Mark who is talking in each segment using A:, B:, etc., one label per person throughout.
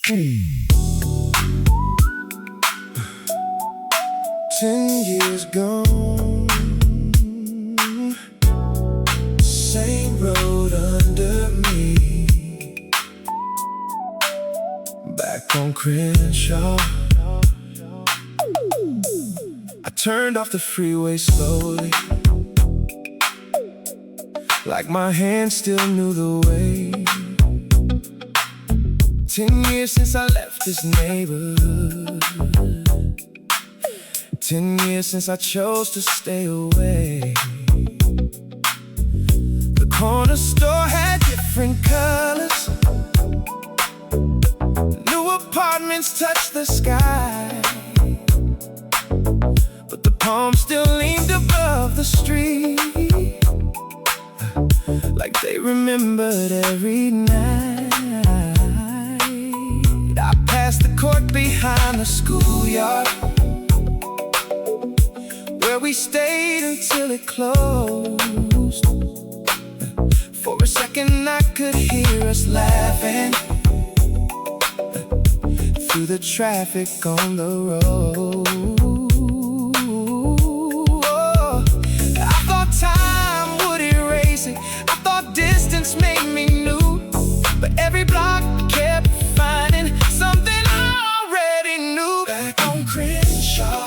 A: 10 years gone, same road under me, back on Crenshaw. I turned off the freeway slowly, like my hand still knew the way. 10 years since I left this neighborhood, 10 years since I chose to stay away. The corner store had different colors, new apartments touched the sky, but the palms still leaned above the street, like they remembered every night. I passed the court behind the schoolyard, where we stayed until it closed. For a second I could hear us laughing through the traffic on the road. I thought time would erase it, I thought distance made me new, but every block kept finding something I already knew. Back on Crenshaw,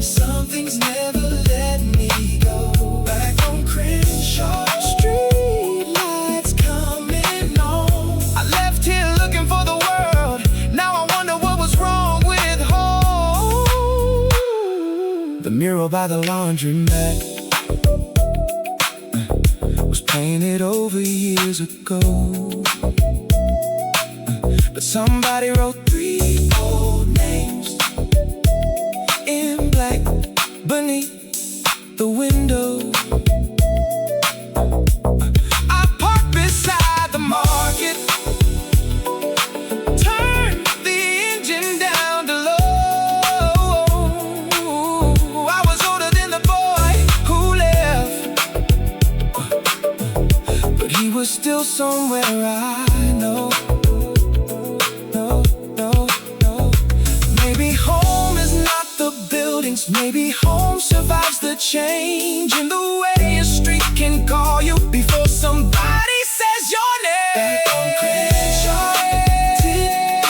A: some things never let me go. Back on Crenshaw, street lights coming on. I left here looking for the world, now I wonder what was wrong with home. The mural by the laundromat was painted over years ago, but somebody wrote 3 old names in black beneath the window. I parked beside the market, turned the engine down to low. I was older than the boy who left, but he was still somewhere I know. Maybe home is not the buildings, maybe home survives the change in the way a street can call you before somebody says your name. Back on Crenshaw, 10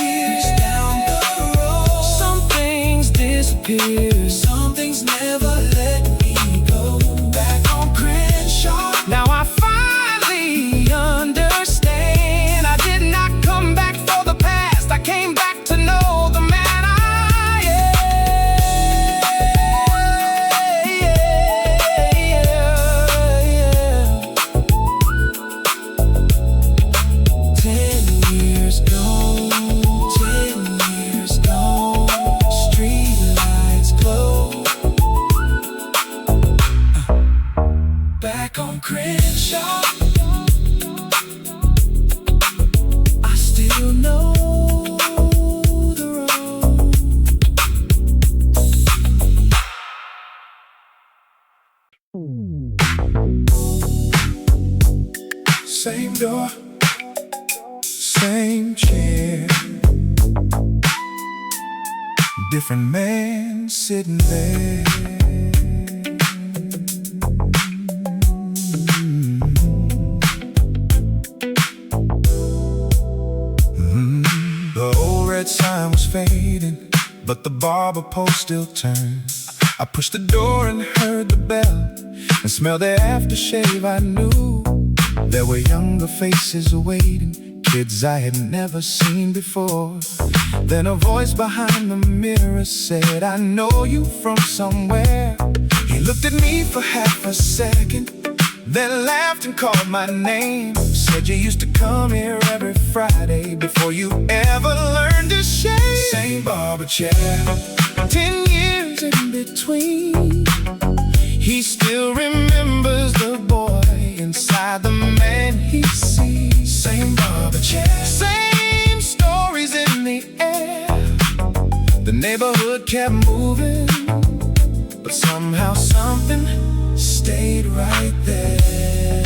A: years down the road, some things disappear, some things never let me go. Back on Crenshaw, now I finally understand. I did not come back for the past, I came back to know the man I am. 10 years gone, street lights glow. Back on Crenshaw, I still know the road. Same door, same chair, different man sitting there. The old red sign was fading, but the barber pole still turned. I pushed the door and heard the bell and smelled the aftershave. I knew there were younger faces waiting, kids I had never seen before. Then a voice behind the mirror said, I know you from somewhere. He looked at me for half a second, then laughed and called my name. Said you used to come here every Friday before you ever learned to shave. Same barber chair, 10 years in between. He still remembers the boy inside the man he sees. Same barber chair, same stories in the air. The neighborhood kept moving, but somehow something stayed right there.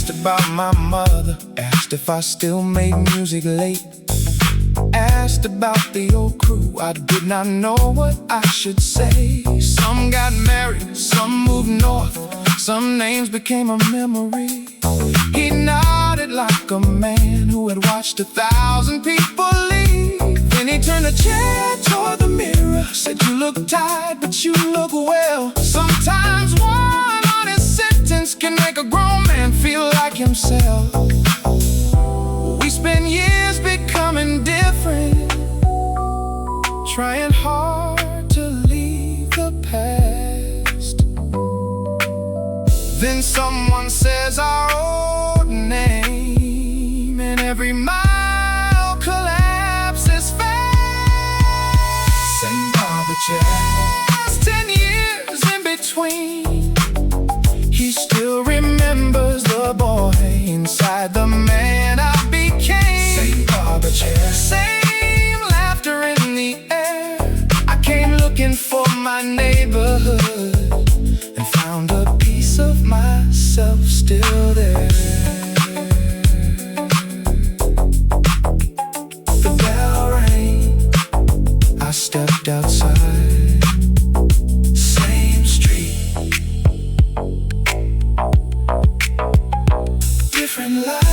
A: Asked about my mother, asked if I still made music late. Asked about the old crew, I did not know what I should say. Some got married, some moved north, some names became a memory. He nodded like a man who had watched 1,000 people leave. Then he turned the chair toward the mirror, said, "You look tired, but you look well." Sometimes one honest sentence can make a grown man feel like himself. We spent years becoming different, trying hard to leave the past. Then someone says our old name, and every mile collapses fast. Same barber chair, 10 years in between. He still remembers the boy inside the man I became. Same barber chair, same laughter in the air. I came looking for my neighborhood and found a piece of myself still there. The bell rang, I stepped outside. Same street, different life.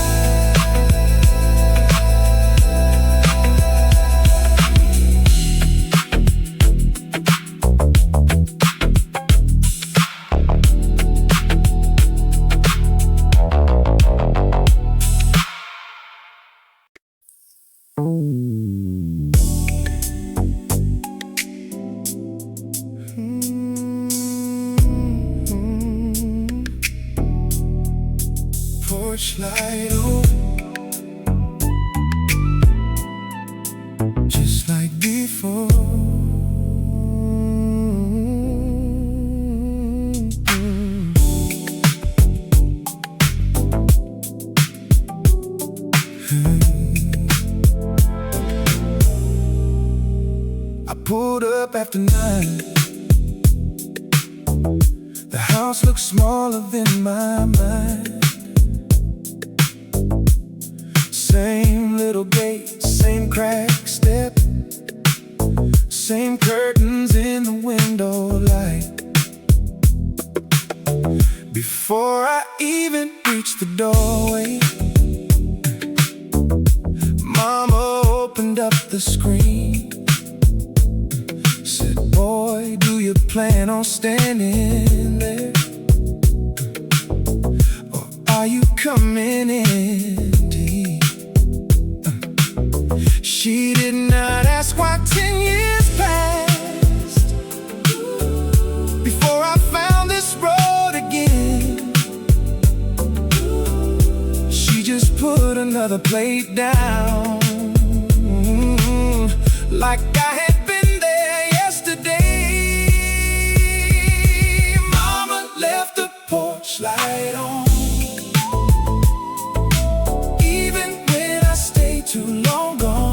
A: Porch light on, just like before. I pulled up after 9. The house looks smaller than my mind. Same little gate, same cracked step, same curtains in the window light. Before I even reached the doorway, Mama opened up the screen, said, "Boy, do you plan on standing there, or are you coming in to eat?" She did not ask why 10 years passed before I found this road again. She just put another plate down, like I had been there yesterday. Mama left the porch light on, even when I stayed too long gone.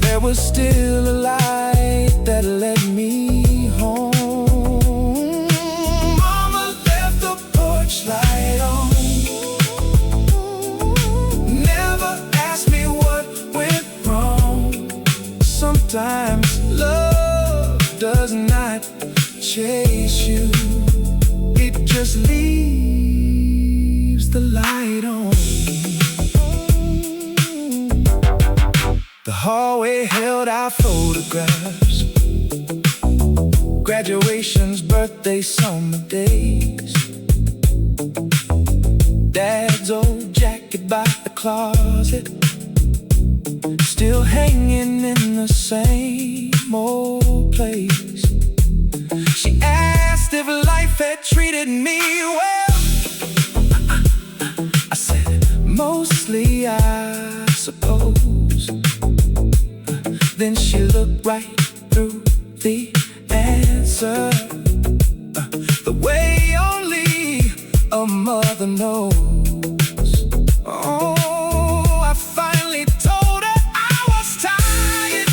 A: There was still a light that led me home. Mama left the porch light on, never asked me what went wrong. Sometimes love does not chase you, it just leaves the light on. The hallway held our photographs, graduations, birthdays, summer days. Dad's old jacket by the closet, still hanging in the same old place. She asked if life had treated me well. I said, mostly, I suppose. Then she looked right through the answer, the way only a mother knows. Oh, I finally told her I was tired.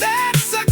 A: That's a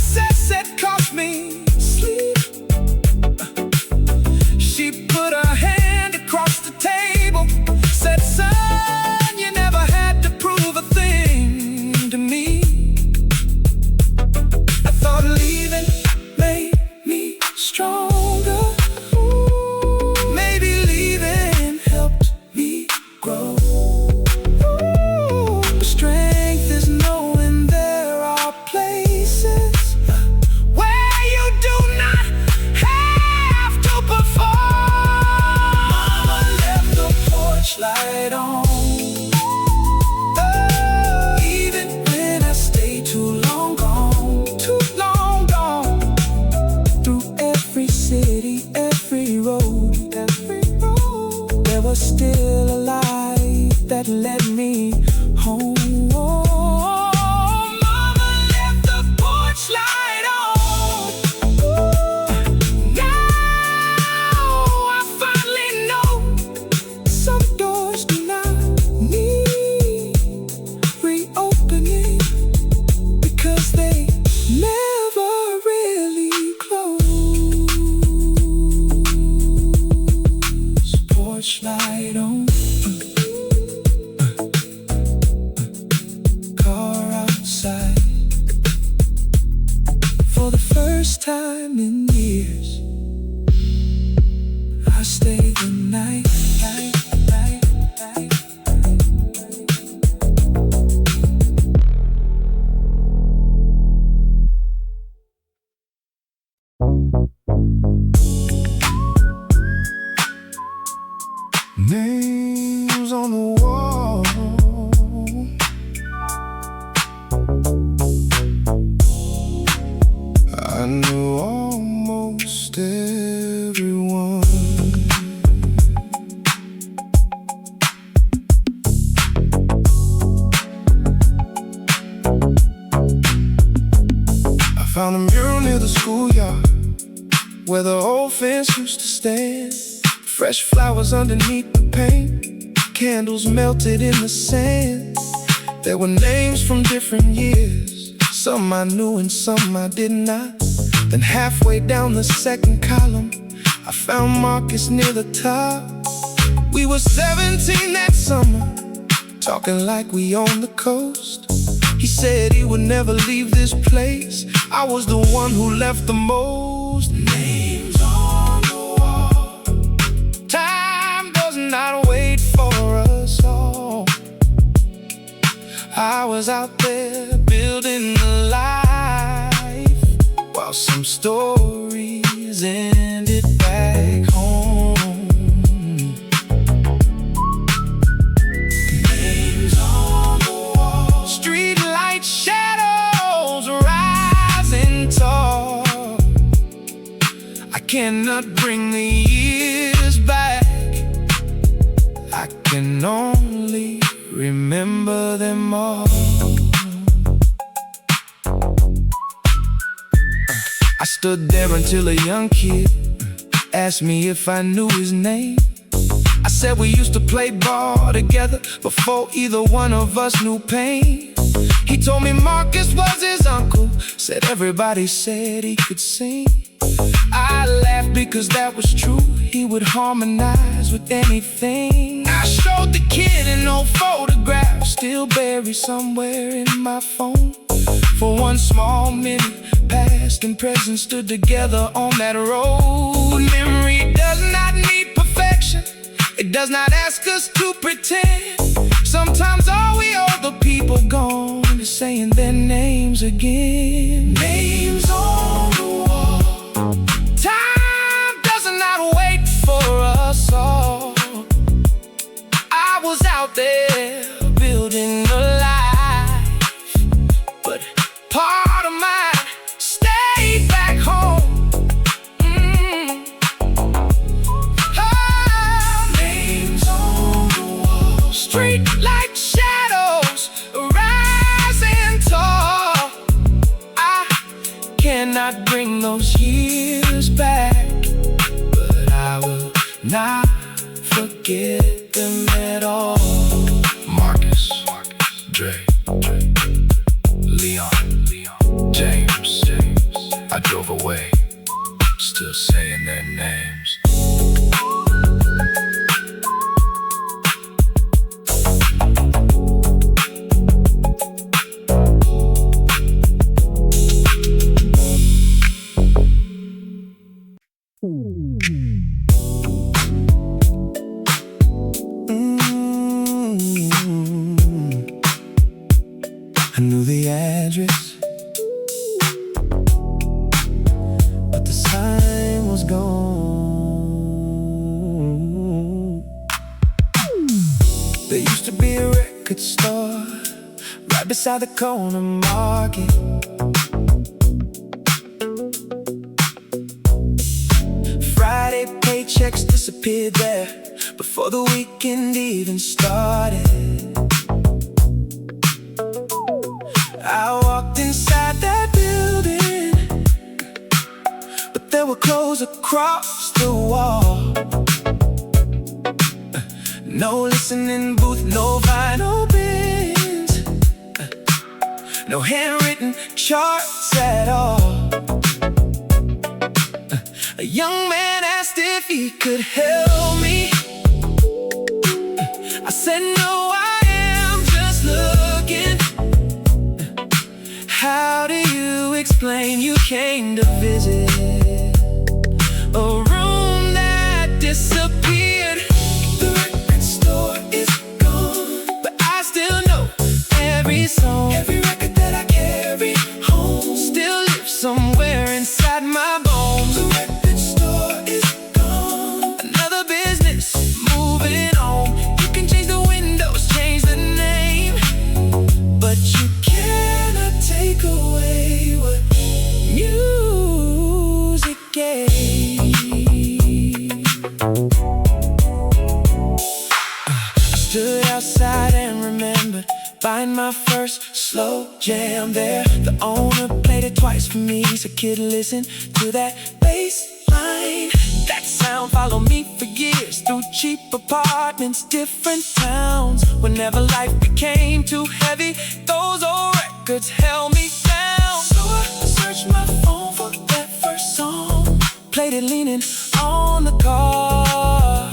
A: Found a mural near the schoolyard where the old fence used to stand. Fresh flowers underneath the paint, candles melted in the sand. There were names from different years, some I knew and some I did not. Then halfway down the second column, I found Marcus near the top. We were 17 that summer, talking like we owned the coast. He said he would never leave this place. I was the one who left the most. Names on the wall. Time does not wait for us all. I was out there building a life, while some stories ended back home. Names on the wall. Street light shadows rising tall. I cannot bring the years back. I can only remember them all. I stood there until a young kid asked me if I knew his name. I said we used to play ball together before either one of us knew pain. He told me Marcus was his uncle, said everybody said he could sing. I laughed because that was true, he would harmonize with anything. I showed the kid an old photograph, still buried somewhere in my phone. For one small minute, past and present stood together on that road. Memory does not need perfection, it does not ask us to pretend. Sometimes all we owe the people gone is saying their names again. Names on the wall. Time does not wait for us all. I was out there building a life, but part of mine stayed back home. Names on the wall. Street light shadows rising tall. I cannot bring those years back, but I will not forget them at all. Marcus, Dre, Leon, James. I drove away, still saying their names. I knew the address, but the sign was gone. There used to be a record store right beside the corner market. Friday paychecks disappeared there before the weekend even started. I walked inside that building, but there were clothes across the wall. No listening booth, no vinyl bins, no handwritten charts at all. A young man asked if he could help me. I said no, I am just looking. How do you explain you came to visit a room that disappeared? The record store is gone, but I still know every song. Every record that I carry home still lives somewhere inside my bones. The record store is gone, another business moving on. You can change the windows, change the name, but you cannot take away what you buying my first slow jam there. The owner played it twice for me, so kid, listen to that bass line. That sound followed me for years, through cheap apartments, different towns. Whenever life became too heavy, those old records held me down. So I searched my phone for that first song, played it leaning on the car.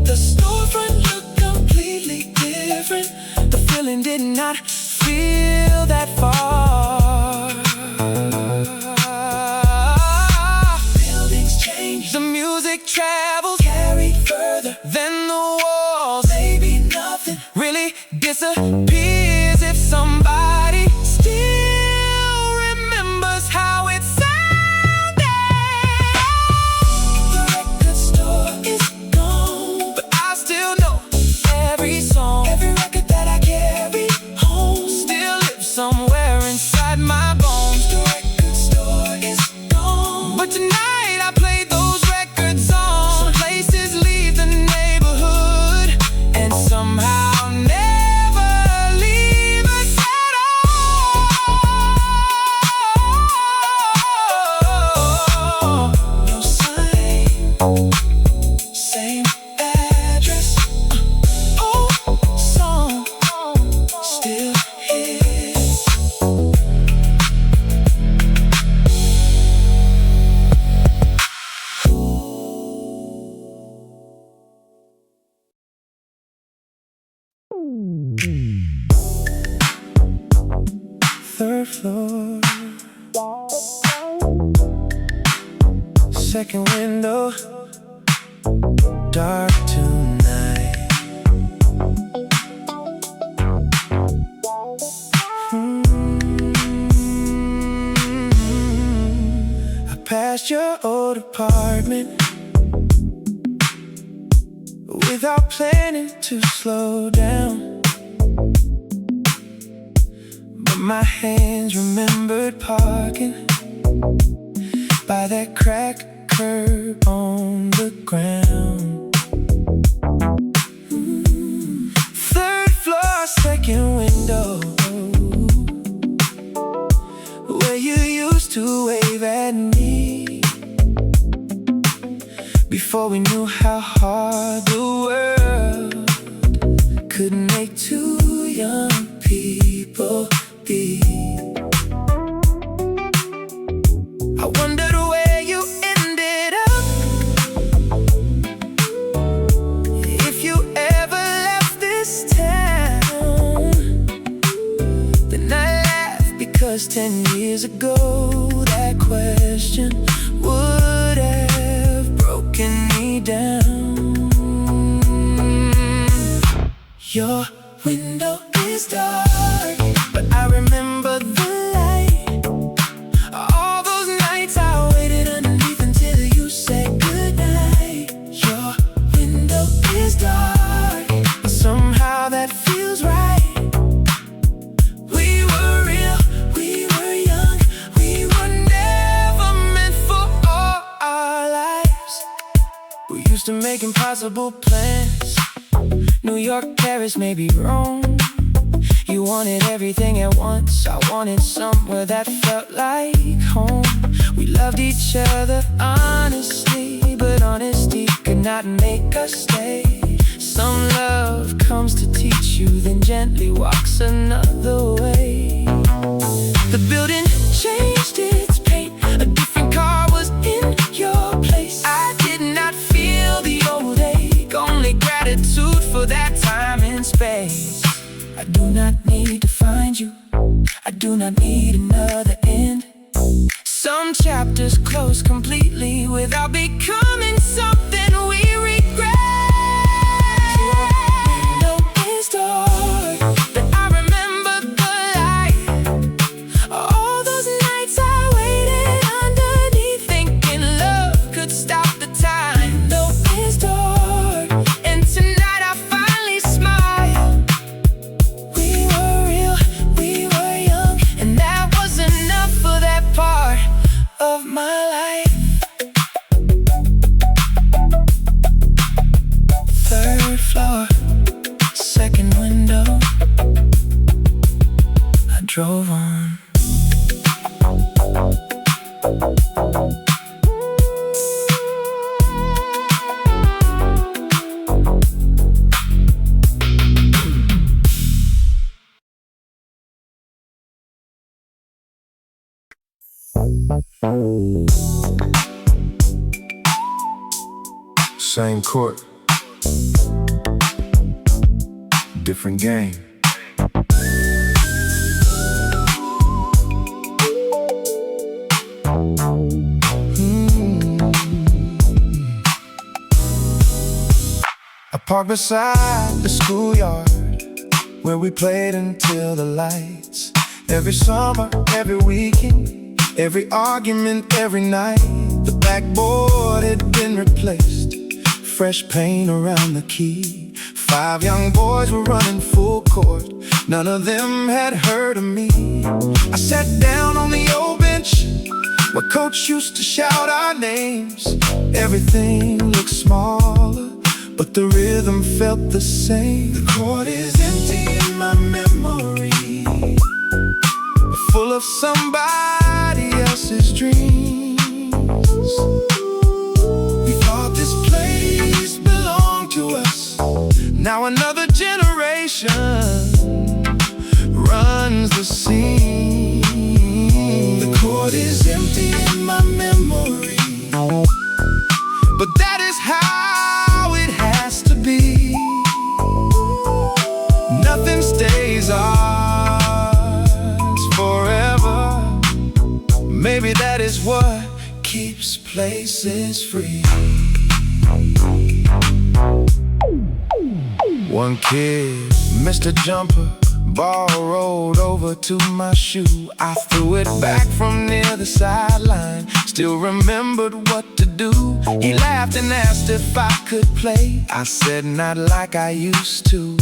A: The storefront looked completely different. The feeling did not feel that far. Buildings change, the music travels, carried further than the walls. Maybe nothing really disappears if somebody still remembers how it sounded. The record store is gone, but I still know every song. Every record that I carry home still lives somewhere inside my bones. The record store is gone, but tonight I played those records on places leave the neighborhood and somehow never leave us at all. No sign, same address, old song still hits. Third floor, second window, dark tonight. I passed your old apartment without planning to slow down, but my hands remembered parking by that cracked curb on the ground. Third floor, second window, where you used to wave at me before we knew how hard the world could make two young people be. I wondered where you ended up, if you ever left this town. Then I laughed, because 10 years ago that question would have broken me down. Your window is dark, but I remember the light. All those nights I waited underneath until you said goodnight. Your window is dark, but somehow that feels right. We were real, we were young, we were never meant for all our lives. We used to make impossible plans, New York, Paris, maybe Rome. You wanted everything at once, I wanted somewhere that felt like home. We loved each other honestly, but honesty could not make us stay. Some love comes to teach you, then gently walks another way. The building changed its paint, a different car was in your place. I did not feel the old ache, only gratitude for that time and space. I do not need to find you, I do not need another end. Some chapters close completely without becoming something we regret. Your window is dark, but I remember the light. All those nights I waited underneath, thinking love could stop the time. Window is dark, and tonight I finally smile. We were real, we were young, and that was enough for that part of my life. Same court, different game. I parked beside the schoolyard where we played until the lights. Every summer, every weekend, every argument, every night. The backboard had been replaced, fresh paint around the key. 5 young boys were running full court, none of them had heard of me. I sat down on the old bench where coach used to shout our names. Everything looked smaller, but the rhythm felt the same. The court is empty in my memory, full of somebody else's dreams. We thought this place belonged to us. Now another generation runs the scene. The court is empty in my memory, but that is how it has to be. Nothing stays ours forever. Maybe that is what keeps places free. One kid missed a jumper, ball rolled over to my shoe. I threw it back from near the sideline, still remembered what to do. He laughed and asked if I could play. I said not like I used to.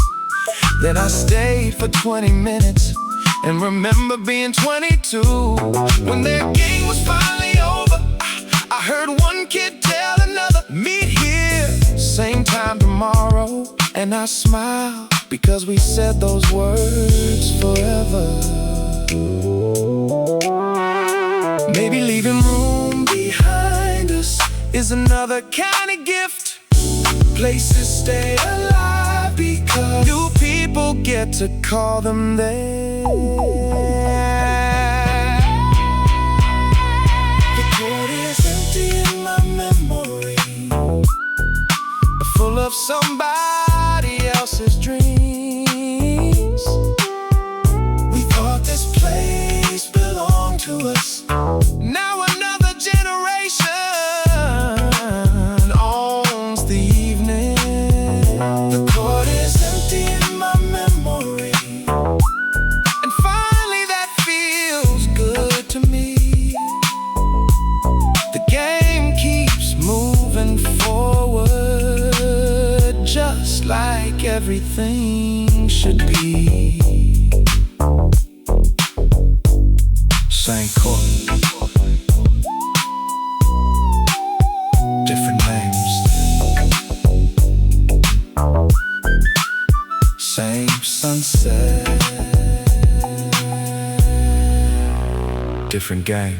A: Then I stayed for 20 minutes and remember being 22. When their game was finally over, I heard one kid tell another, meet here, same time tomorrow. And I smiled because we said those words forever. Maybe leaving room behind us is another kind of gift. Places stay alive because new people get to call them theirs. The court is empty in my memory, full of somebody else's dreams. We thought this place belonged to us. Now another generation owns the evening. The court is empty in my memory, and finally that feels good to me. The game keeps moving forward, just like everything should be. Same court, different names. Same sunset, different game.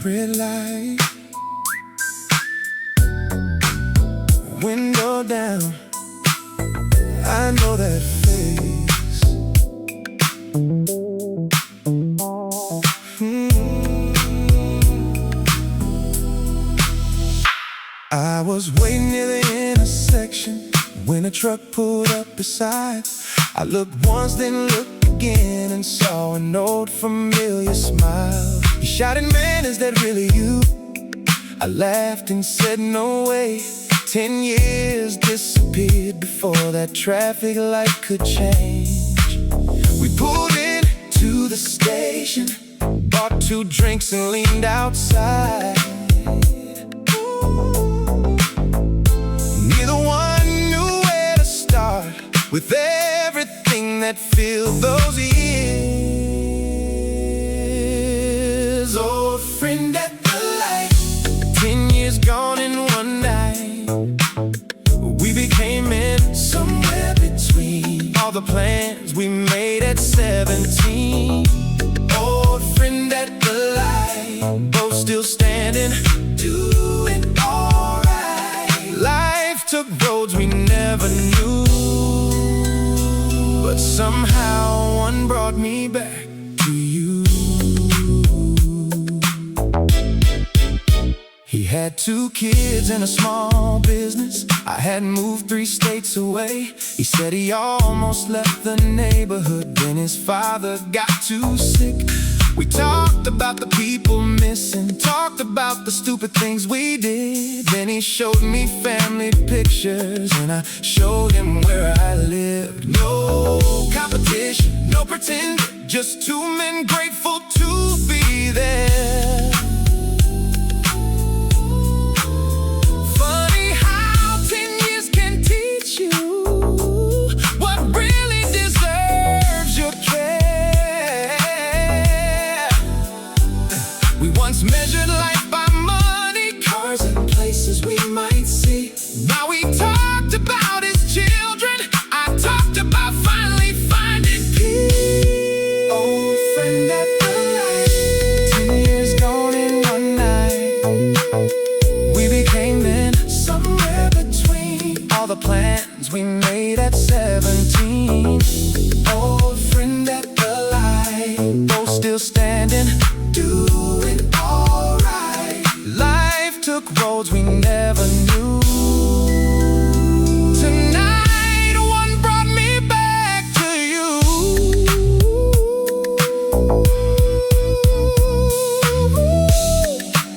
A: Red light, window down, I know that face. I was waiting near the intersection when a truck pulled up beside. I looked once, then looked again, and saw an old familiar smile. He shouted, man, is that really you? I laughed and said, no way. 10 years disappeared before that traffic light could change. We pulled in to the station, bought 2 drinks and leaned outside. Neither one knew where to start with everything that filled those years. Old friend at the light, 10 years gone in one night. We became men somewhere between all the plans we made at 17. Old friend at the light, both still standing, doing alright. Life took took roads we never knew, but somehow one brought me back to you. He had 2 kids and a small business. I had moved 3 states away. He said he almost left the neighborhood when his father got too sick. We talked about the people missing, talked about the stupid things we did. Then he showed me family pictures and I showed him where I lived. No competition, no pretend, just 2 men grateful to be there. Funny how 10 years can teach you what really deserves your care. We once measured life by money, cars and places we might see. Now we talked about his children, I talked about finally finding peace. Old friend at the light, 10 years gone in one night. We became men somewhere between all the plans we made at 17. Old friend at the light, both still standing, doing alright. Life took roads we never knew. Tonight one brought me back to you.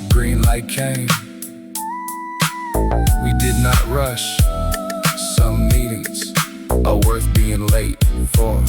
A: Green light came. We did not rush. Some meetings are worth being late for.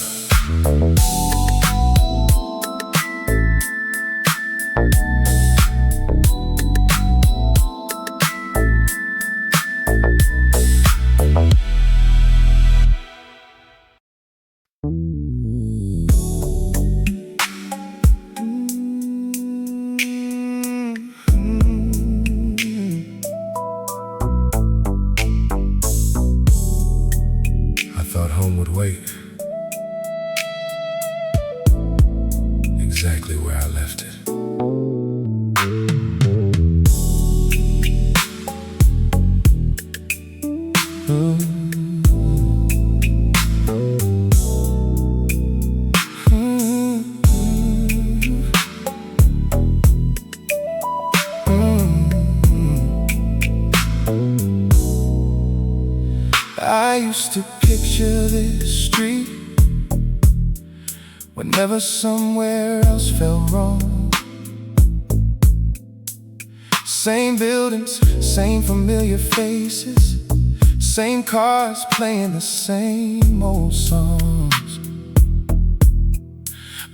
A: I thought home would wait exactly where I left it. I used to picture this street whenever somewhere else felt wrong. Same buildings, same familiar faces, same cars playing the same old songs.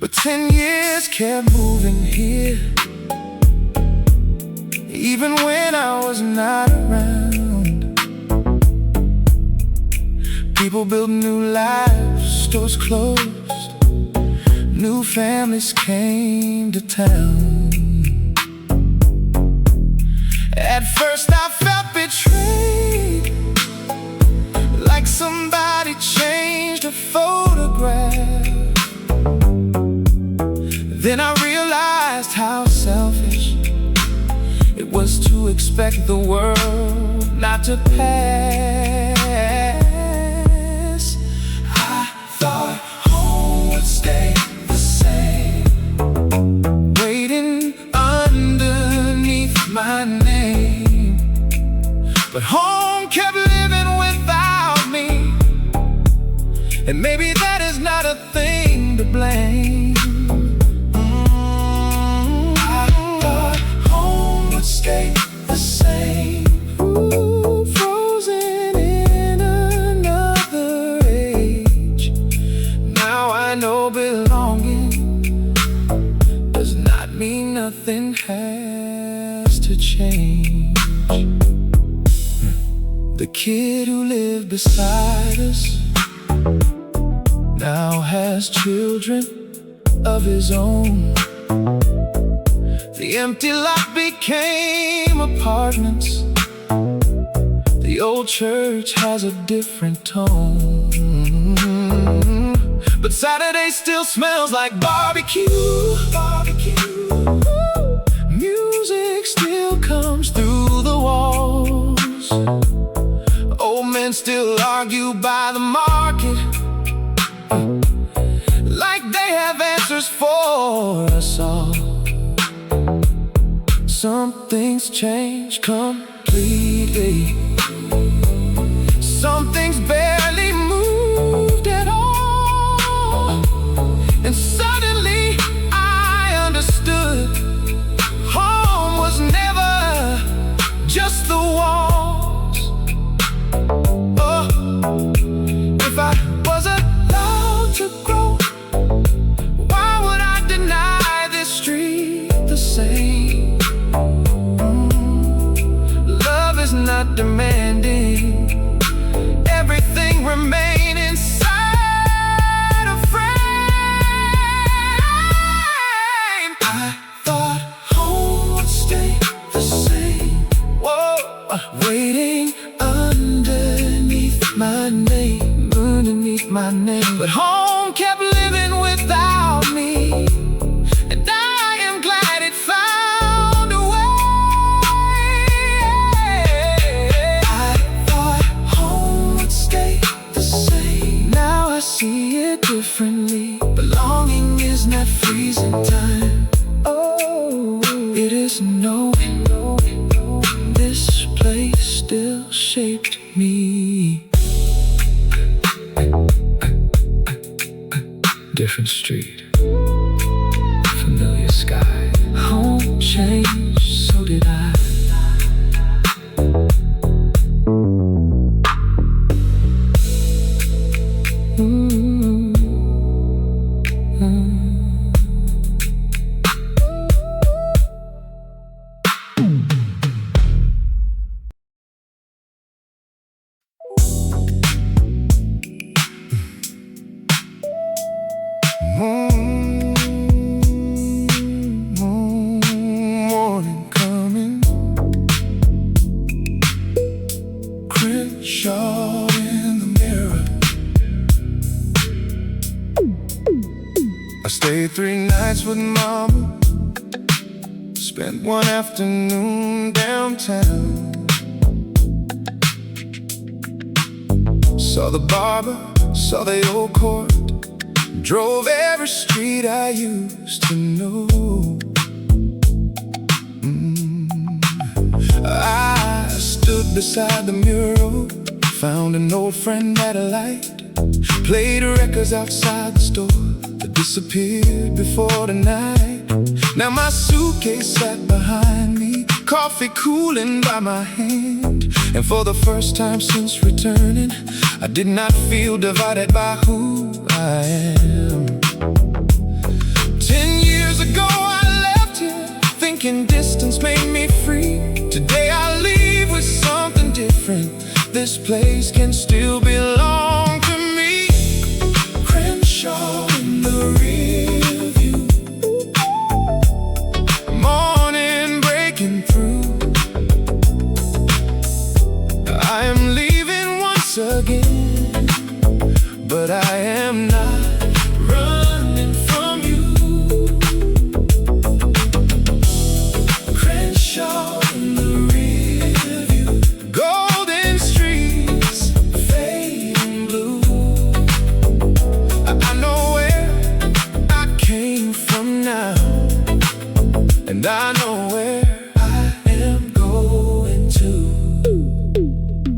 A: But 10 years kept moving here, even when I was not around. People built new lives, stores closed, new families came to town. At first I felt betrayed, like somebody changed a photograph. Then I realized how selfish it was to expect the world not to pass. I thought home would stay the same, waiting underneath my name. But home kept living without me, and maybe that is not a thing to blame. I thought home would stay the same. Ooh, frozen in another age. Now I know belonging does not mean nothing has to change. The kid who lived beside us now has children of his own. The empty lot became apartments. The old church has a different tone, but Saturday still smells like barbecue. Music still comes through the walls. some things change completely. Some things barely moved at all, and suddenly I understood. Home was never just the walls. Oh, if I was allowed to grow, why would I deny this street the same? Love is not demanding everything remain inside a frame. I thought home would stay the same. Whoa, waiting underneath my name, but home kept living without me, and I am glad it found a way. I thought home would stay the same. Now I see it differently. Belonging is not freezing time. Oh, it is knowing this place still shaped me. Different street, familiar sky. Home changed, so did I. Morning coming, Crenshaw in the mirror. I stayed 3 nights with Mama, spent one afternoon downtown. Saw the barber, saw the old court, drove every street I used to know. I stood beside the mural, found an old friend at a light, played records outside the store that disappeared before the night. Now my suitcase sat behind me, coffee cooling by my hand, and for the first time since returning, I did not feel divided by who I am. 10 years ago I left here, thinking distance made me free. Today I leave with something different. This place can still belong to me. Crenshaw in the rear view, morning breaking through. I am leaving once again, but I am not running from you. Crenshaw in the rear view, golden streets fading blue. I know where I came from now, and I know where I am going to.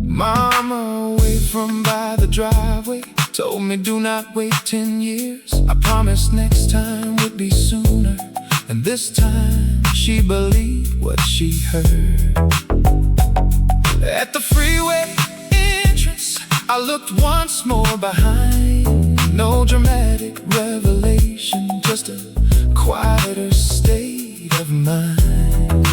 A: Mama waved from by the driveway, told me do not wait 10 years. I promised next time would be sooner, and this time she believed what she heard. At the freeway entrance, I looked once more behind. No dramatic revelation, just a quieter state of mind.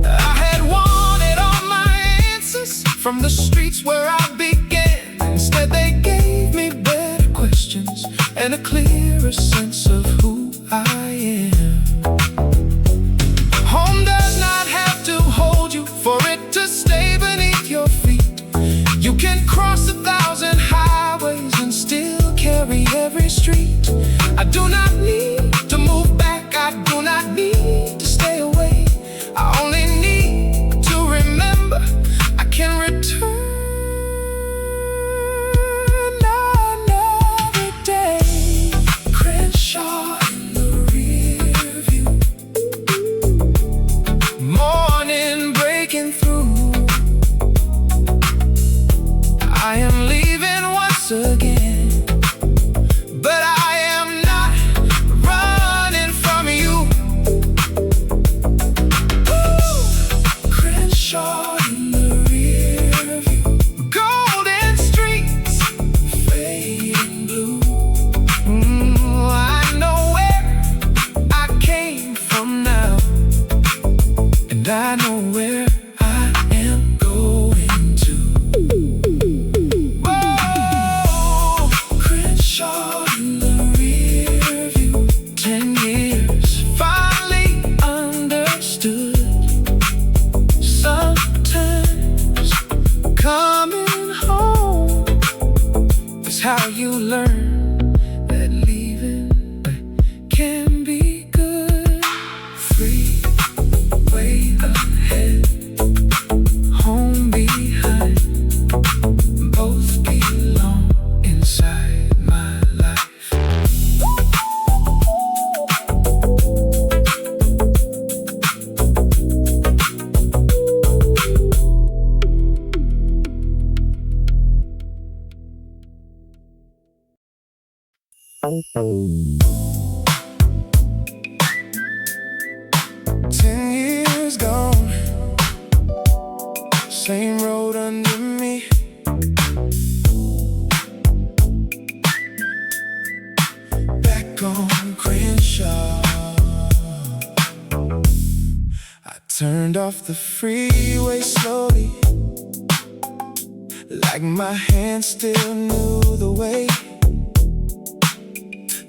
A: I had wanted all my answers from the streets where I began. Instead they gave me better questions and a clearer sense of who I am. Home does not have to hold you for it to stay beneath your feet. You can cross 1,000 highways and still carry every street. I do not need to move back, I do not need to stay away. I only need to remember I can return 10 years gone, same road under me. Back on Crenshaw, I turned off the freeway slowly, like my hands still knew the way.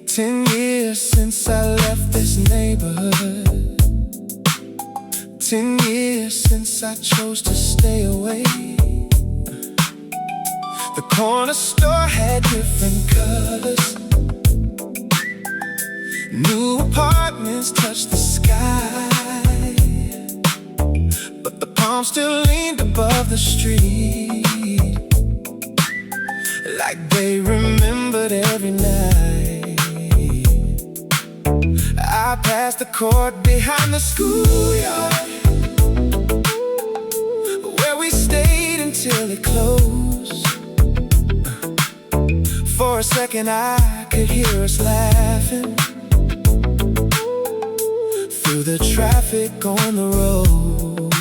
A: 10 years since I left this neighborhood, 10 years since I chose to stay away. The corner store had different colors, new apartments touched the sky, but the palm still leaned above the street, like they remembered every night. I passed the court behind the schoolyard, where we stayed until it closed. For a second I could hear us laughing through the traffic on the road.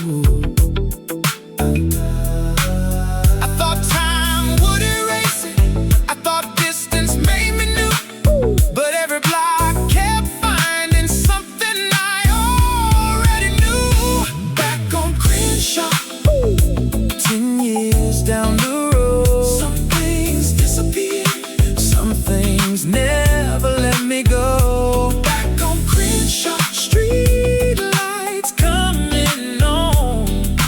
A: I thought time would erase it, I thought distance made me new, but every block kept finding something I already knew. Back on Crenshaw, 10 years down the road. Some things disappear, some things never let me go. Back on Crenshaw, street lights coming on.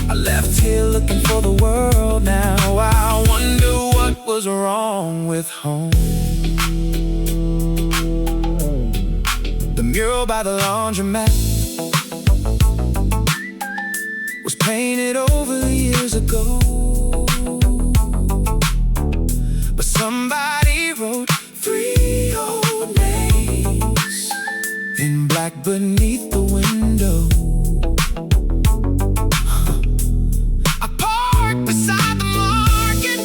A: I left here looking for the world now. I wonder what was wrong with home. The mural by the laundromat was painted over years ago, but somebody wrote 3 old names in black beneath the window. I parked beside the market,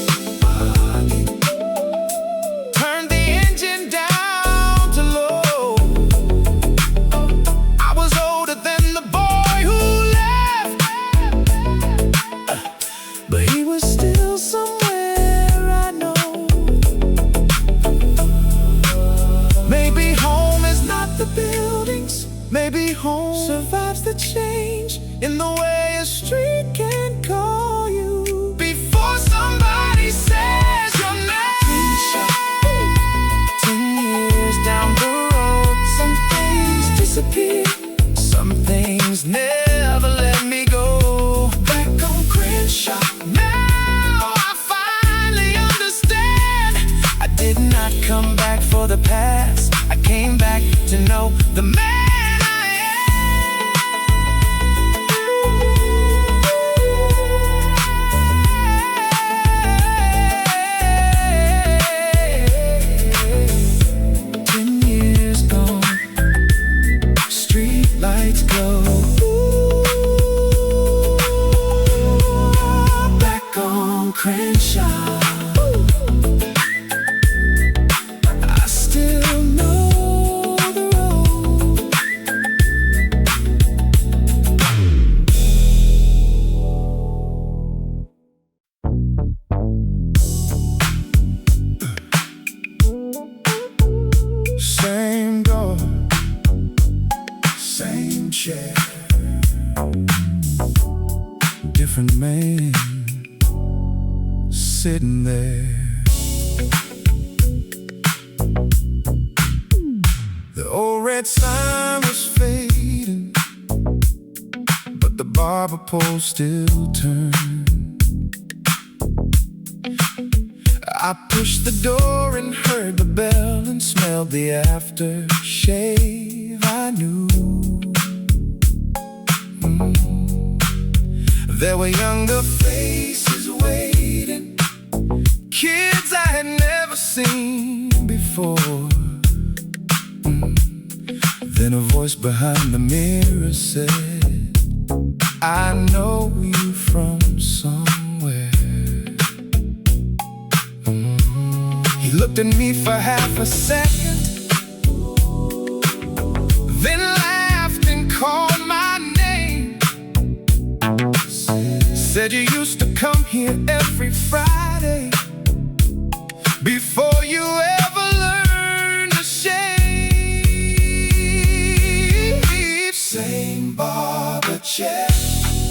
A: turned the engine down to low. I was older than the boy who left, but he was still somewhere I know. Maybe home is not the buildings, maybe home survives the change in the way a street can call you before somebody says your name. 10 years down the road, some things disappear, some things never let me go. Back on Crenshaw, now I finally understand. I did not come back for the past, I came back to know the man I am. 10 years gone, street lights glow. Back on Crenshaw, I still know the road. Same door, same chair, different man sitting there. The old red sign was fading, but the barber pole still turned. I pushed the door and heard the bell and smelled the aftershave I knew. There were younger faces waiting, kids I had never seen before. Then a voice behind the mirror said, I know you from somewhere. He looked at me for half a second, Said you used to come here every Friday before you ever learned to shave. Same barber chair,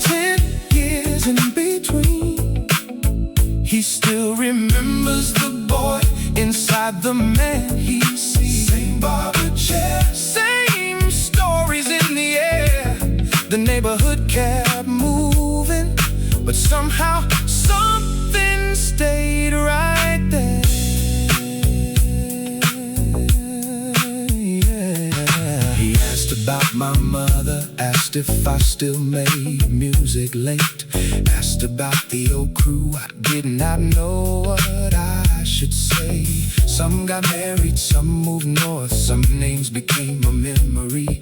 A: 10 years in between. He still remembers the boy inside the man he sees. Same barber chair, same stories in the air. The neighborhood kept moving, but somehow something stayed right there. Yeah. He asked about my mother, asked if I still made music late, asked about the old crew. I did not know what I should say. Some got married, some moved north, some names became a memory.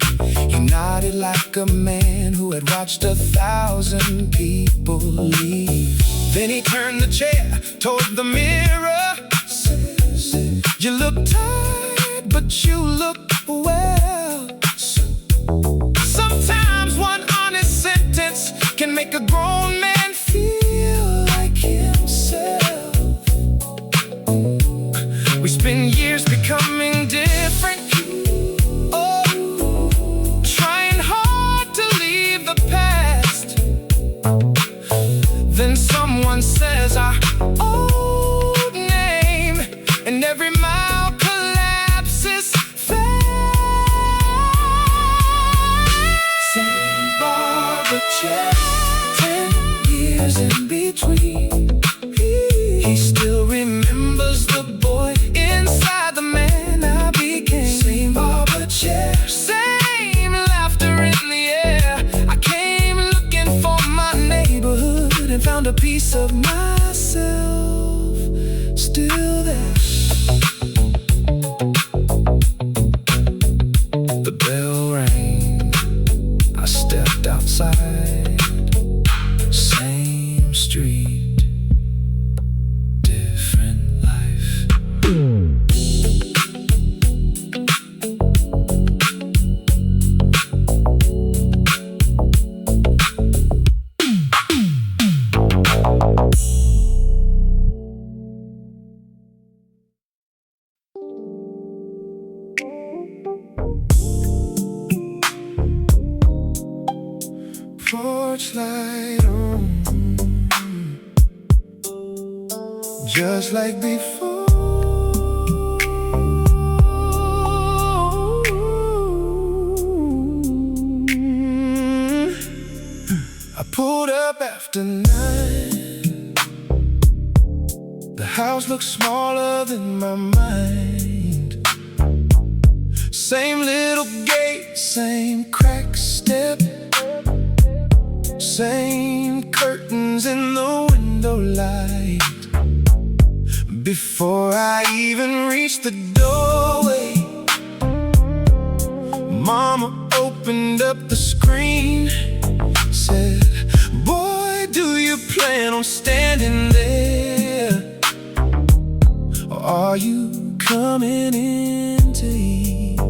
A: He nodded like a man who had watched 1,000 people leave. Then he turned the chair toward the mirror, said, you look tired, but you look well. Sometimes one honest sentence can make a grown man feel like himself. We spend years becoming different, trying hard to leave the past. Then someone says our old name, and every mile collapses fast. Same barber chair, 10 years in between. He still remembers the boy inside the man I became. Same barber chair, same laughter in the air. I came looking for my neighborhood and found a piece of myself still there. The bell rang, I stepped outside. Same street, different life. Porch light on, just like before. I pulled up after 9. The house looks smaller than my mind. Same little gate, same cracked step, same curtains in the window light. Before I even reached the doorway, Mama opened up the screen, said, boy, do you plan on standing there, or are you coming in to eat?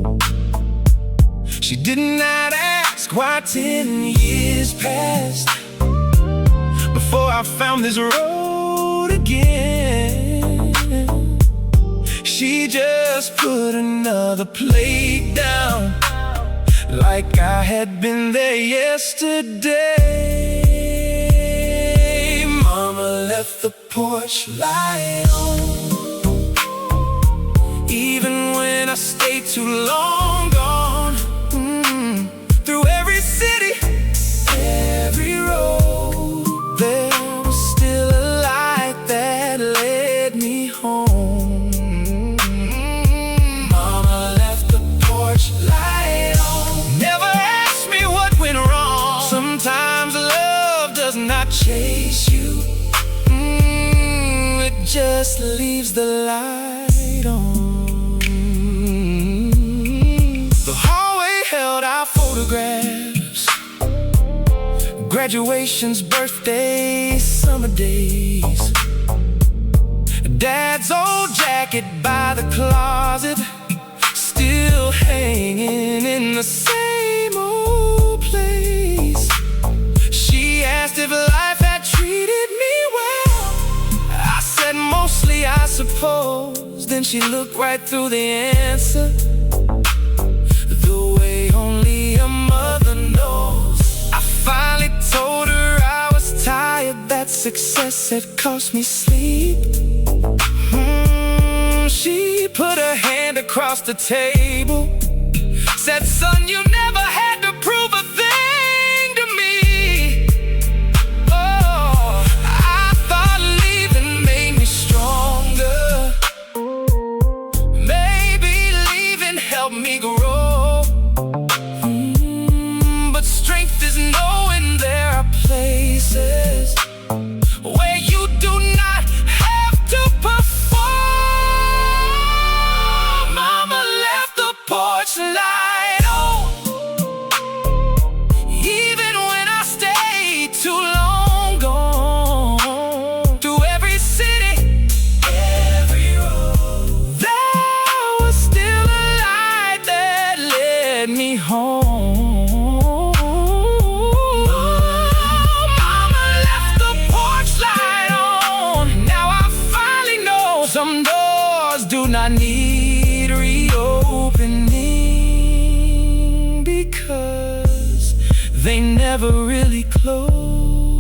A: She did not ask why 10 years passed before I found this road again. She just put another plate down, like I had been there yesterday. Mama left the porch light on, even when I stayed too long gone. Through every city, every road, there was still a light that led me home. Mama left the porch light on, never asked me what went wrong. Sometimes love does not chase you, it just leaves the light on. The hallway held our photographs, graduations, birthdays, summer days. Dad's old jacket by the closet, still hanging in the same old place. She asked if life had treated she looked right through the answer, the way only a mother knows. I finally told her I was tired, that success had cost me sleep. She put her hand across the table, said, son, you never had to prove a thing to me. Oh, I thought leaving made me stronger. Maybe leaving helped me grow. But strength is knowing there are places where you do not have to perform. Mama left the porch light on, even when I stayed too long gone. Through every city, every road, there was still a light that led me home. Some doors do not need reopening because they never really closed.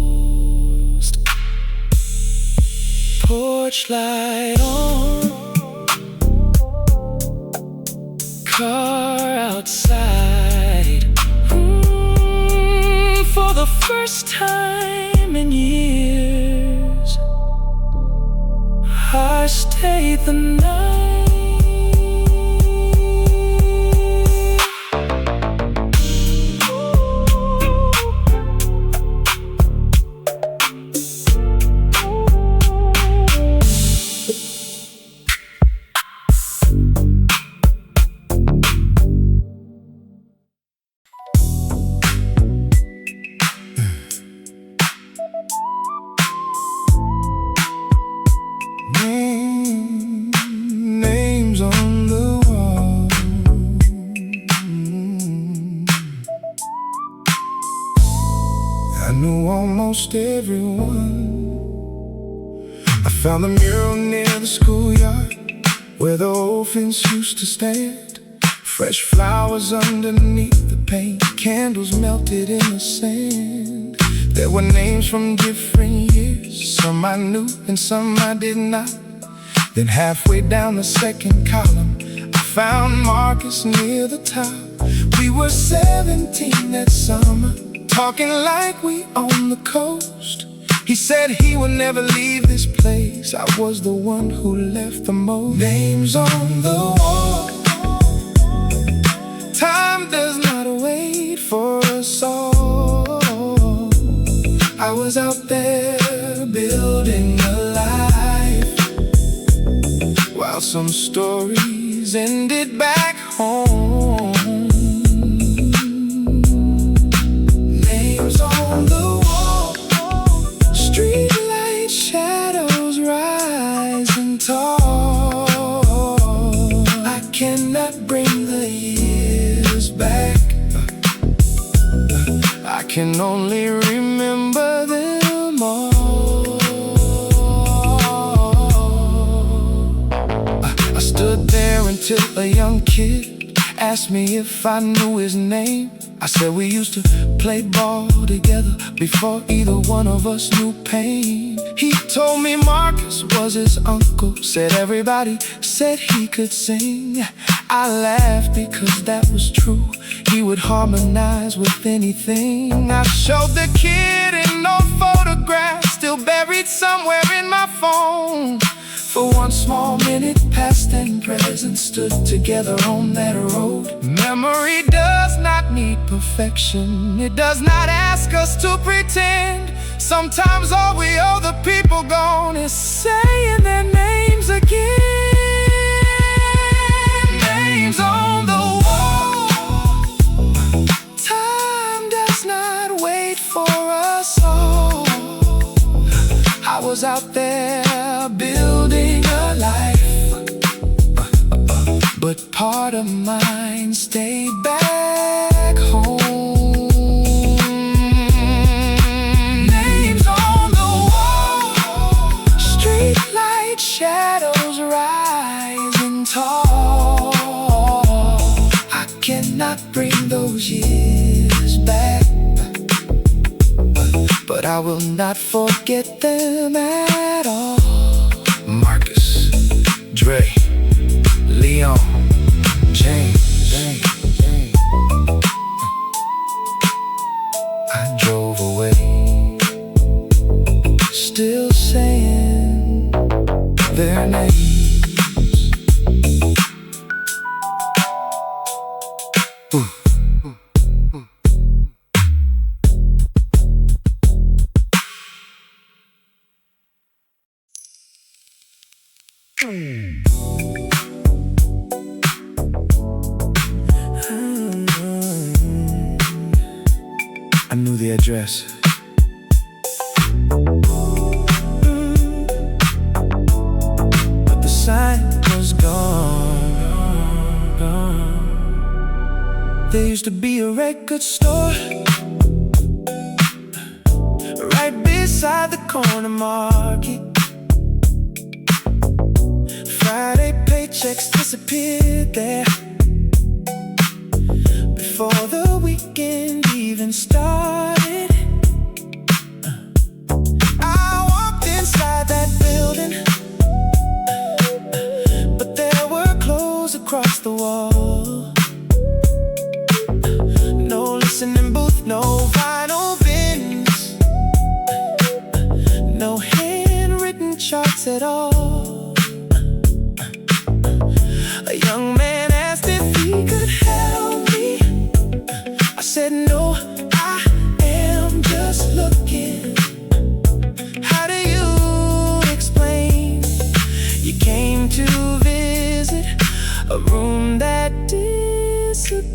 A: Porch light on, car outside. For the first time in years, I stayed the night. Names on the wall. I knew almost everyone. I found the mural near the schoolyard where the old fence used to stand. Fresh flowers underneath the paint, candles melted in the sand. There were names from different years, some I knew and some I did not. Then halfway down the second column, I found Marcus near the top. We were 17 that summer, talking like we owned the coast. He said he would never leave this place. I was the one who left the most. Names on the wall. Time does not wait for us all. I was out there building a life, while some stories ended back home. Names on the wall, streetlight shadows rising tall. I cannot bring the years back, I can only remember them all. I stood there until a young kid asked me if I knew his name. I said we used to play ball together before either one of us knew pain. He told me Marcus was his uncle, said everybody said he could sing. I laughed because that was true. He would harmonize with anything. I showed the kid an old photograph still buried somewhere in my phone. For one small minute, past and present stood together on that road. Memory does not need perfection, it does not ask us to pretend. Sometimes all we owe the people gone is saying their names again. Names on the wall. Time does not wait for us all. I was out there building a life, but part of mine stayed back home. Names on the wall, streetlight shadows rising I will not forget them at all. Marcus, Dre, Leon, James. I drove away, still saying their names. I knew the address. But the sign was gone. There used to be a record store right beside the corner market. Friday paychecks disappeared there before the weekend even started. I walked inside that building, but there were clothes across the wall. No listening booth, no vinyl bins, no handwritten charts at all. A young man asked if he could help me. I said no, I am just looking. How do you explain you came to visit a room that disappeared?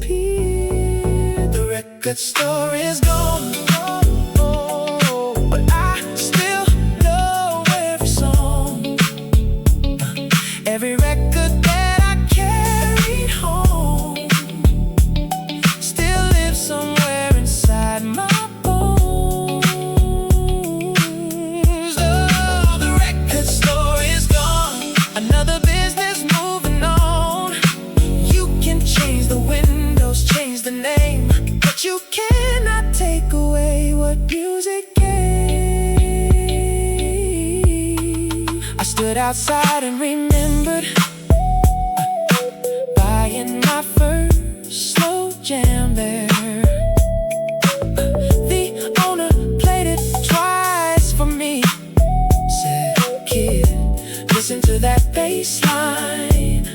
A: The record store is gone, but I still know every song, every record that I carried home still lives somewhere inside my bones. Oh, the record store is gone, another business moving on. You can change the windows, change the name, but you cannot take away what music gave. I stood outside and remembered buying my first slow jam there. The owner played it twice for me. Said, kid, listen to that bass line.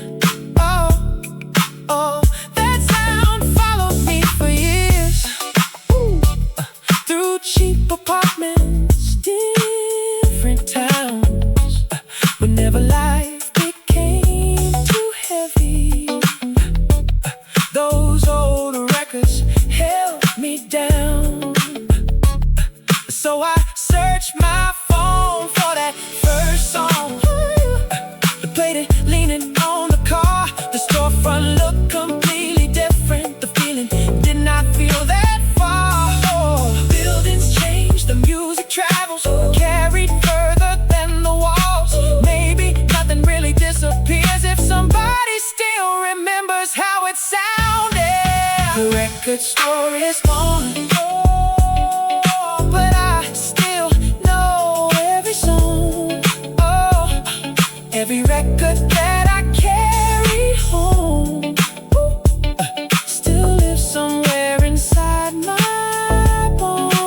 A: Oh, oh, that sound followed me for years. Through cheap apartments, different towns, whenever life became too heavy, those old records held me down. So I searched my phone for that first song. I played it leaning on the car. The storefront looked completely different. The feeling did not feel that far. Oh, buildings change, the music travels, carried further than the walls. Maybe nothing really disappears if somebody still remembers how it sounded. The record store is gone, but I still know every song. Oh, every record that I carried home still lives somewhere inside my bones.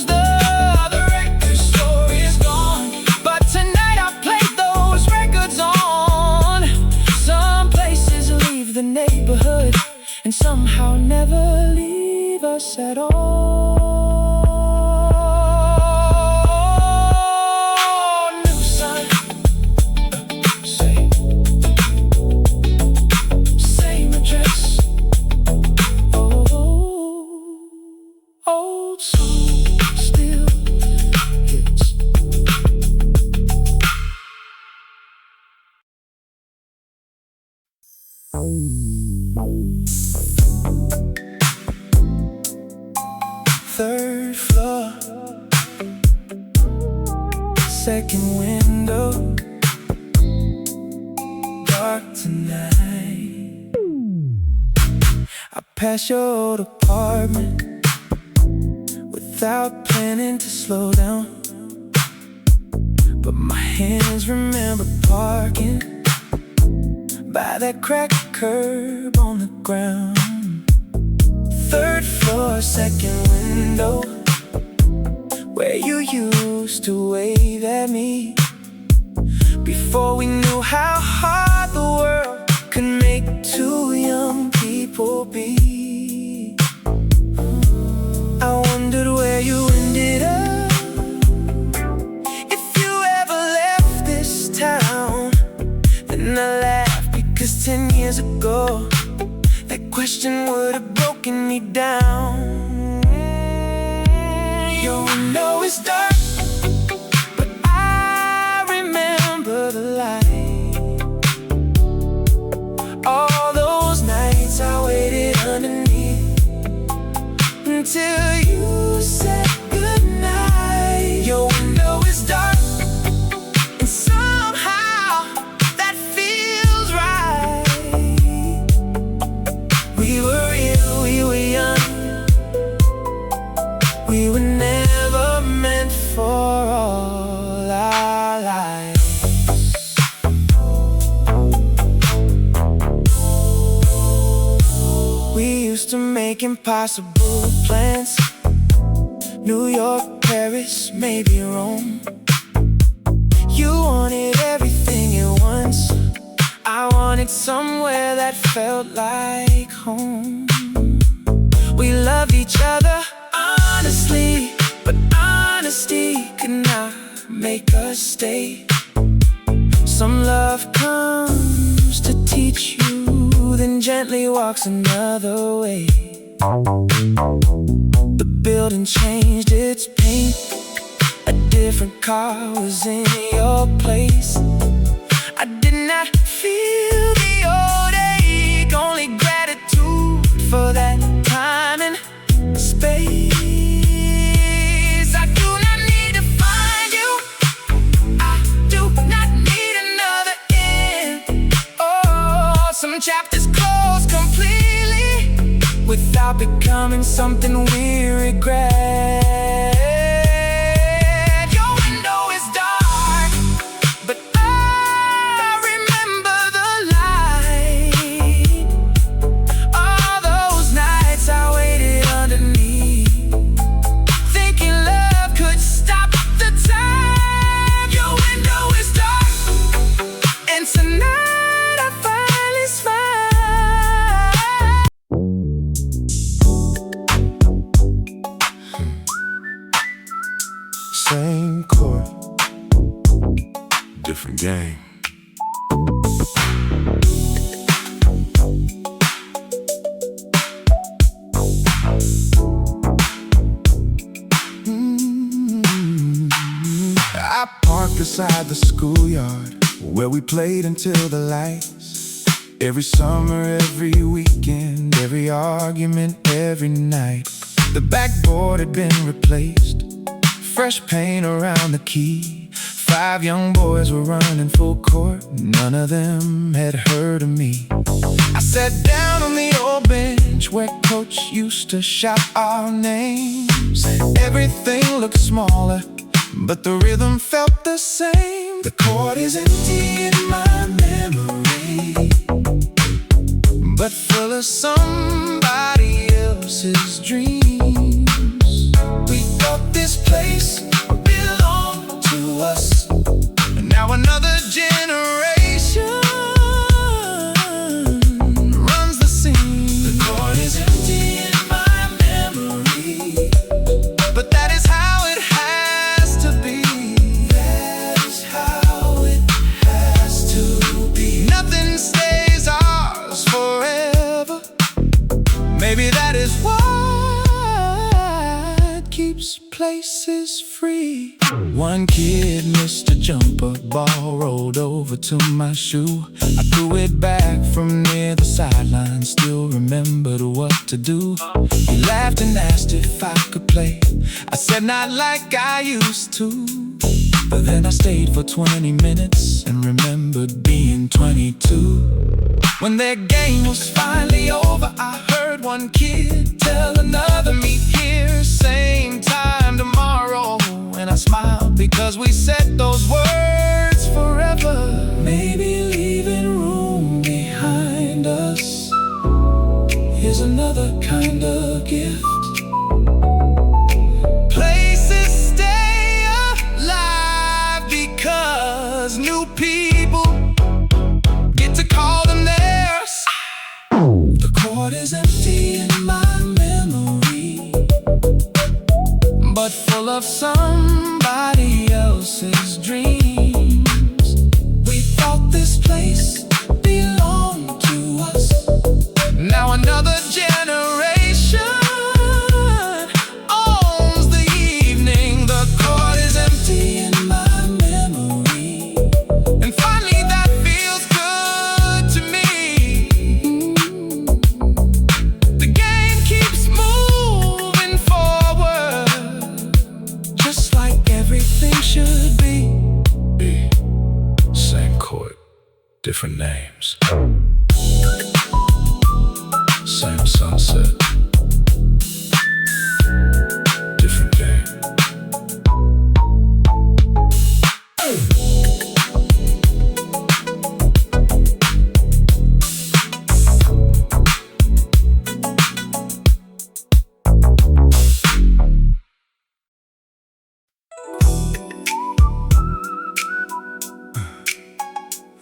A: The record store is gone, but tonight I played those records on. Some places leave the neighborhood and somehow never leave us at all. New sign, same address. Oh, old song still hits. Third floor, second window, dark tonight. I pass your old apartment with without planning to slow down. But my hands remember parking by that cracked curb on the ground. Third floor, second window, where you used to wave at me before we knew how hard the world could make two young people be. I wondered where you ended up, if you ever left this town. Then I laughed because 10 years ago that question would have broken me down. Your window is dark, but I remember the light. All those nights I waited underneath until you said goodnight. Your window is dark, and somehow that feels right. We were real, we were young, we were never meant for all our lives. We used to make impossible plans, New York, Paris, maybe Rome. You wanted everything at once, I wanted somewhere that felt like home. We loved each other honestly, but honesty could not make us stay. Some love comes to teach you, then gently walks another way. The building changed its paint, a different car was in your place. I did not feel the old ache, only gratitude for that time and space. I do not need to find you, I do not need another end. Oh, some chapters close completely without becoming something we regret. Your window is dark, but I remember the light. All those nights I waited underneath, thinking love could stop the time. Your window is dark, and tonight I finally smile. Same chord, different game. I parked beside the schoolyard where we played until the lights. Every summer, every weekend, every argument, every night. The backboard had been replaced, fresh paint around the key. 5 young boys were running full court, none of them had heard of me. I sat down on the old bench where coach used to shout our names. Everything looked smaller, but the rhythm felt the same. The court is empty in my memory, but full of somebody else's dreams. We thought this place belonged to us, and now another generation runs the scene. The court is empty in my memory, but that is how it has to be. That is how it has to be. Nothing stays ours forever. Maybe that is what keeps places free. One kid missed a jumper, ball rolled over to my shoe. I threw it back from near the sideline, still remembered what to do. He laughed and asked if I could play. I said not like I used to. But then I stayed for 20 minutes and remembered being 22. When their game was finally over, I heard one kid tell another, meet here, same time of somebody else's dreams. We thought this place belonged to us. Now another generation owns the evening. The court is empty in my memory, and finally that feels good to me. The game keeps moving forward, just like everything should be. Same court, different names. Same sunset, different game.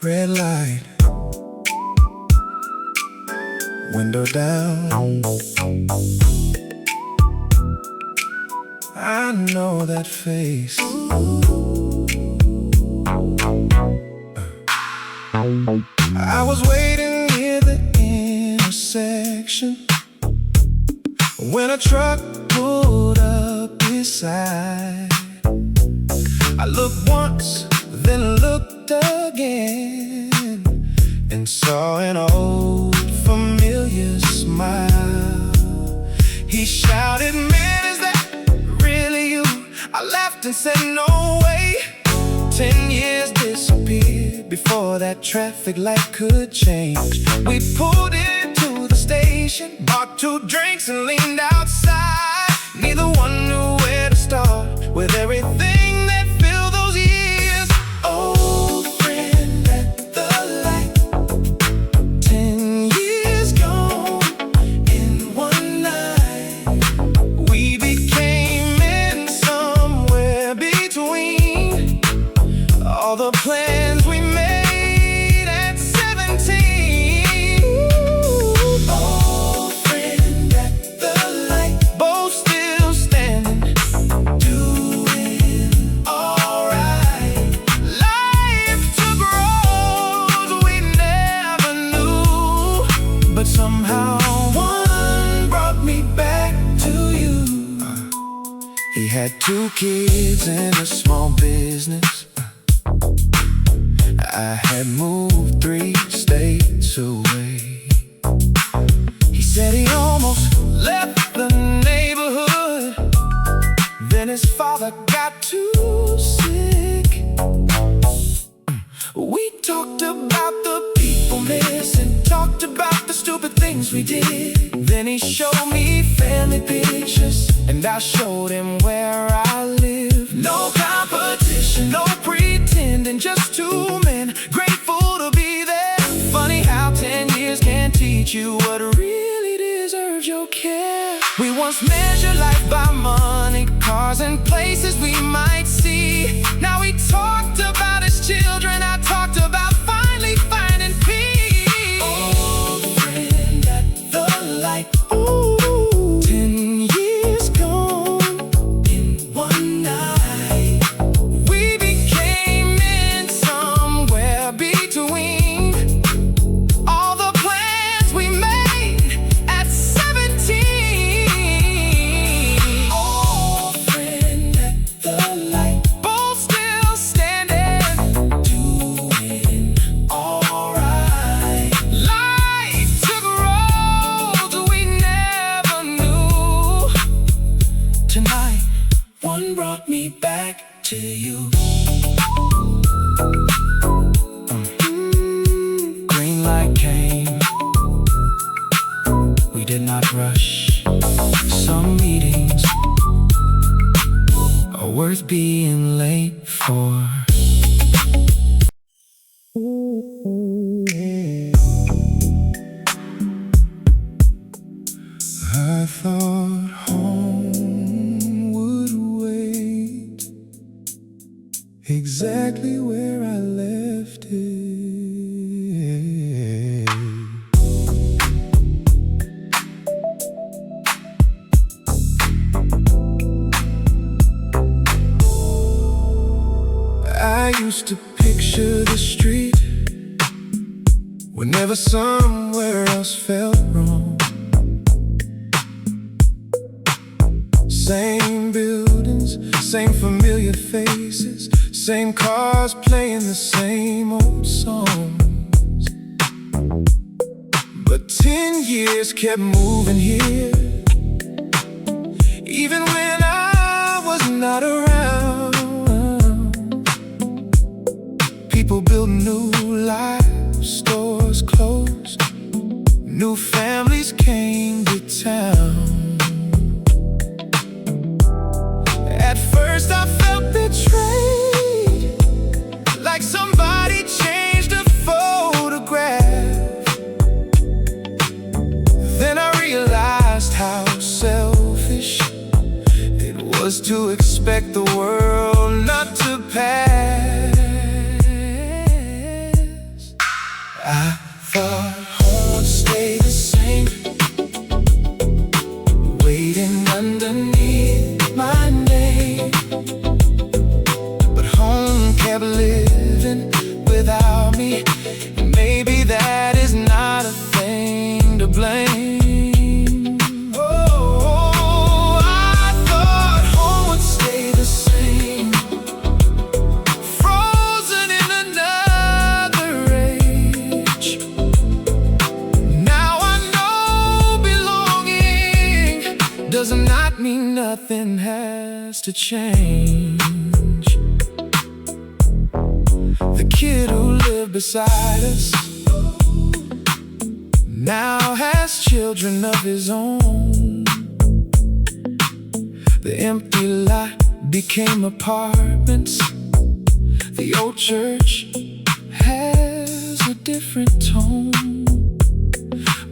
A: Red light, window down. I know that face. I was waiting near the intersection when a truck pulled up beside. I looked once, then looked again, and saw an old familiar smile. He shouted, "Man, is that really you?" I laughed and said, "No way." 10 years disappeared before that traffic light could change. We pulled into the station, bought 2 drinks and leaned outside. Neither one knew where to start with everything that filled those years. Old friend at the light, 10 years gone in one night. We became men somewhere between all the plans we made at 17. Old friend at the light, both still standing, doing alright. Life took roads we never knew, but somehow one brought me back to you. He had 2 kids and a small business. I had moved 3 states away. He said he almost left the neighborhood, then his father got too sick. We talked about the people missing, talked about the stupid things we did. Then he showed me family pictures, and I showed him where I live. No competition, no pretending, just 2 men grateful to be there. Funny how 10 years can teach you what really deserves your care. We once measured life by money, cars, and places we might see. Now he talked about his children, I talked about finally finding peace. Old friend at the light, ooh, 10 years gone in one night. We became men somewhere between all the plans we made at 17. Old friend at the light, both still standing, doing alright. Life took roads we never knew. Tonight, one brought me back to you. Green light came. We did not rush. Some meetings are worth being late for. I thought home would wait exactly where I left it. I used to picture the street whenever somewhere else felt wrong. Same buildings, same familiar faces, same cars playing the same old songs. But 10 years kept moving here, even when I was not around. People built new lives, stores closed, new families came to town. At first I felt betrayed, like somebody changed a photograph. Then I realized how selfish it was to expect the world not to pass. I thought home would stay the same, waiting underneath my name. But home kept living without me, and maybe that is not a thing to blame. Oh, I thought home would stay the same, frozen in another age. Now I know belonging does not mean nothing has to change. The kid who lived beside us now has children of his own. The empty lot became apartments. The old church has a different tone,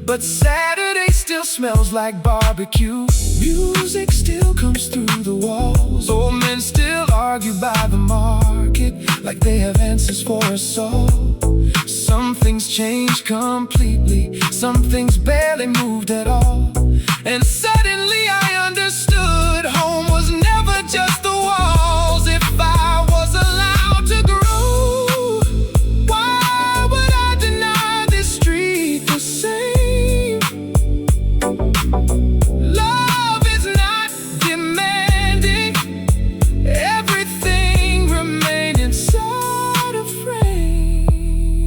A: but Saturday still smells like barbecue. Music still comes through the walls. Old men still argue by the market, like they have answers for us all. Some things changed completely, some things barely moved at all. And suddenly I understood home was never just the walls. If I was allowed to grow, why would I deny this street the same? Love is not demanding everything remain inside a frame.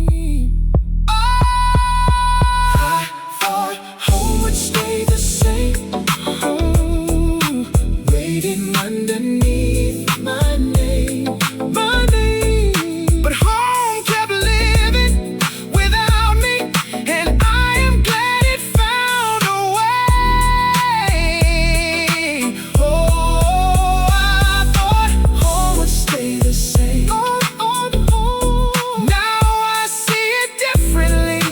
A: I thought home would stay the same, waiting underneath my name, my name. But home kept living without me, and I am glad it found a way. Oh, I thought home would stay the same. Now I see it differently.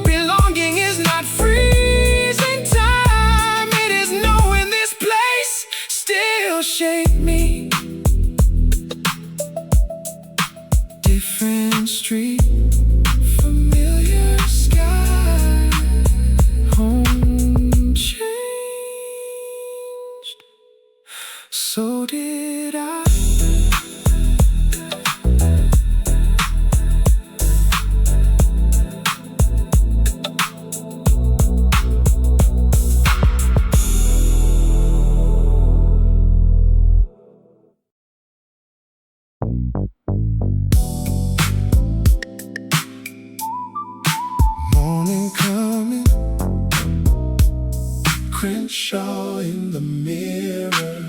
A: Belonging is not freezing time, it is knowing this place still shaped me. Different street, familiar sky, home changed, so did I. Morning coming, Crenshaw in the mirror.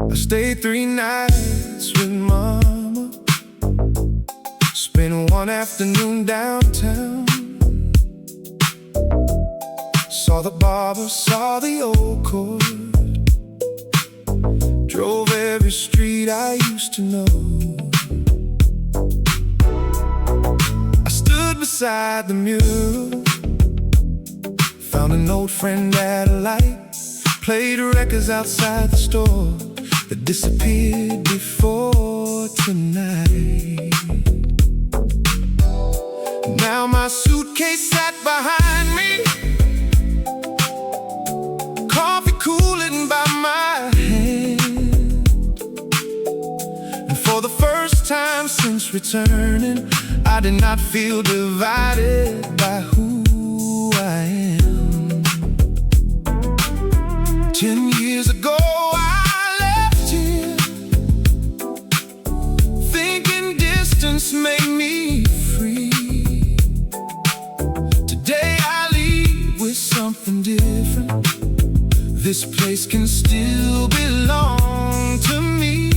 A: I stayed 3 nights with Mama, spent one afternoon downtown. Saw the barber, saw the old court, drove every street I used to know. I stood beside the mural, Found an old friend at a light, played records outside the store that disappeared before tonight. Now my suitcase sat behind me, coffee cooling by my hand. And for the first time since returning, I did not feel divided by who I am. 10 years ago I left here, thinking distance made me free. Today I leave with something different. This place can still belong to me.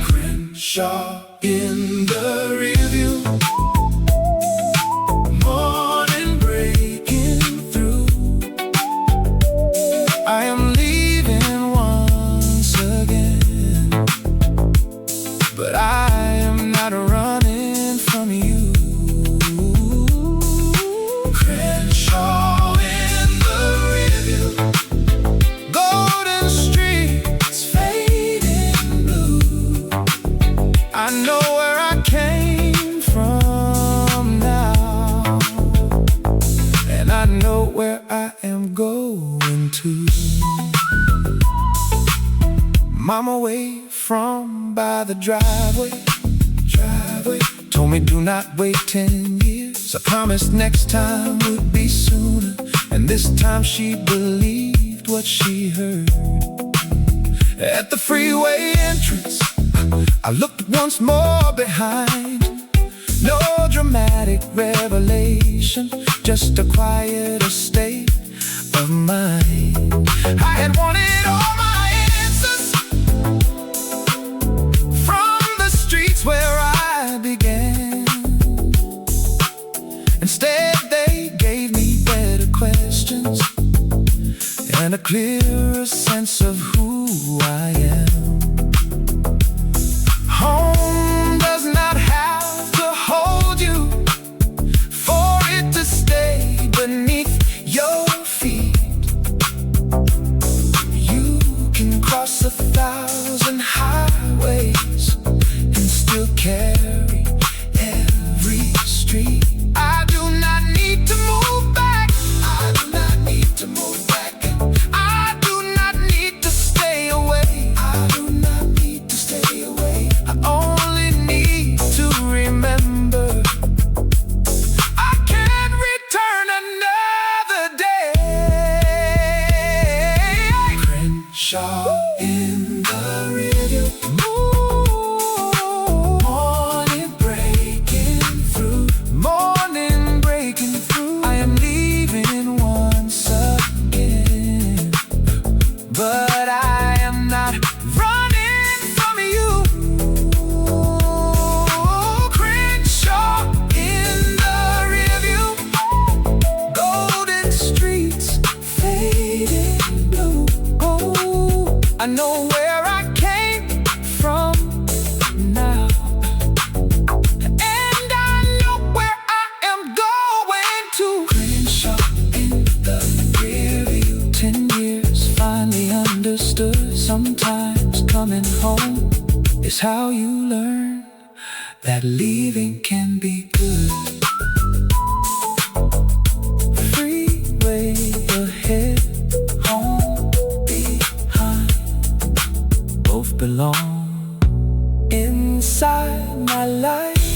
A: Crenshaw in the rearview, morning breaking through. I am leaving once again, but I am not running from you. Crenshaw in the rearview, golden streets fading blue. I know where I came from now, and I know where I am going to. Mama waved from by the driveway, told me do not wait 10 years. I promised next time would be sooner, and this time she believed what she heard. At the freeway entrance, I looked once more behind. No dramatic revelation, just a quieter state of mind. I had wanted all my answers from the streets where I began. Instead they gave me better questions and a clearer sense of who I am. Home does not have to hold you for it to stay beneath your feet. You can cross 1,000 highways and still carry every street. I do not need to move back. I do not need to move back. I do not need to stay away. I do not need to stay away. I only need to remember I can return another day. Crenshaw in the rearview, morning breaking through, morning breaking through. I am leaving once again, but I am not running from you. Crenshaw in the rearview, golden streets fading blue. Oh, I know where I came from now, and I know where I am going to. Crenshaw in the rearview, 10 years, finally understood. Sometimes coming home is how you learn that leaving can be good. Freeway ahead, home behind, both belong inside my life.